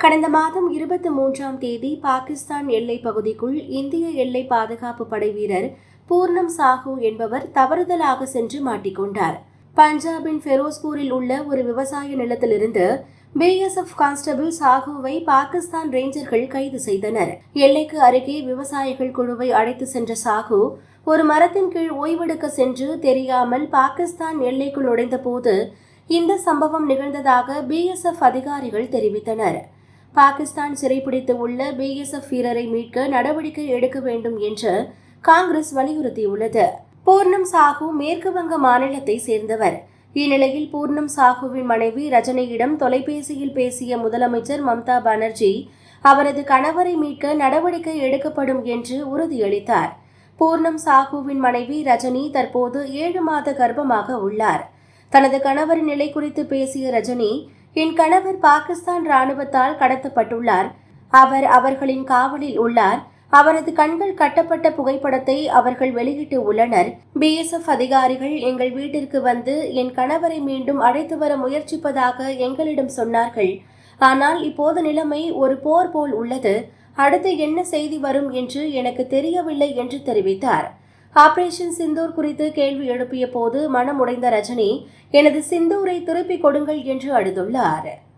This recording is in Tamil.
கடந்த மாதம் 23ஆம் தேதி பாகிஸ்தான் எல்லைப் பகுதிக்குள் இந்திய எல்லை பாதுகாப்பு படை வீரர் பூர்ணம் சாஹூ என்பவர் தவறுதலாக சென்று மாட்டிக்கொண்டார். பஞ்சாபின் ஃபெரோஸ்பூரில் உள்ள ஒரு விவசாய நிலத்திலிருந்து BSF கான்ஸ்டபிள் சாஹூவை பாகிஸ்தான் ரேஞ்சர்கள் கைது செய்தனர். எல்லைக்கு அருகே விவசாயிகள் குழுவை அழைத்து சென்ற சாஹூ ஒரு மரத்தின் கீழ் ஓய்வெடுக்க சென்று தெரியாமல் பாகிஸ்தான் எல்லைக்குள் நுழைந்தபோது இந்த சம்பவம் நிகழ்ந்ததாக BSF அதிகாரிகள் தெரிவித்தனர். பாகிஸ்தான் சிறைப்பிடித்து உள்ள BSF வீரரை மீட்க நடவடிக்கை எடுக்க வேண்டும் என்று காங்கிரஸ் வலியுறுத்தியுள்ளது. பூர்ணம் சாஹூ மேற்கு வங்க மாநிலத்தை சேர்ந்தவர். இந்நிலையில் பூர்ணம் சாஹூவின் மனைவி ரஜினியிடம் தொலைபேசியில் பேசிய முதலமைச்சர் மம்தா பானர்ஜி அவரது கணவரை மீட்க நடவடிக்கை எடுக்கப்படும் என்று உறுதியளித்தார். பூர்ணம் சாஹூவின் மனைவி ரஜினி தற்போது 7 மாத கர்ப்பமாக உள்ளார். தனது கணவரின் நிலை குறித்து பேசிய ரஜினி, என் கணவர் பாகிஸ்தான் ராணுவத்தால் கடத்தப்பட்டுள்ளார். அவர் அவர்களின் காவலில் உள்ளார். அவரது கண்கள் கட்டப்பட்ட புகைப்படத்தை அவர்கள் வெளியிட்டு உள்ளனர். BSF அதிகாரிகள் எங்கள் வீட்டிற்கு வந்து என் கணவரை மீண்டும் அழைத்து வர முயற்சிப்பதாக எங்களிடம் சொன்னார்கள். ஆனால் இப்போது நிலைமை ஒரு போர் போல் உள்ளது. அடுத்து என்ன செய்தி வரும் என்று எனக்கு தெரியவில்லை என்று தெரிவித்தார். ஆபரேஷன் சிந்தூர் குறித்து கேள்வி எழுப்பிய போது மனம் உடைந்த ரஜினி, எனது சிந்தூரை திருப்பிக் கொடுங்கள் என்று அழுதுள்ளார்.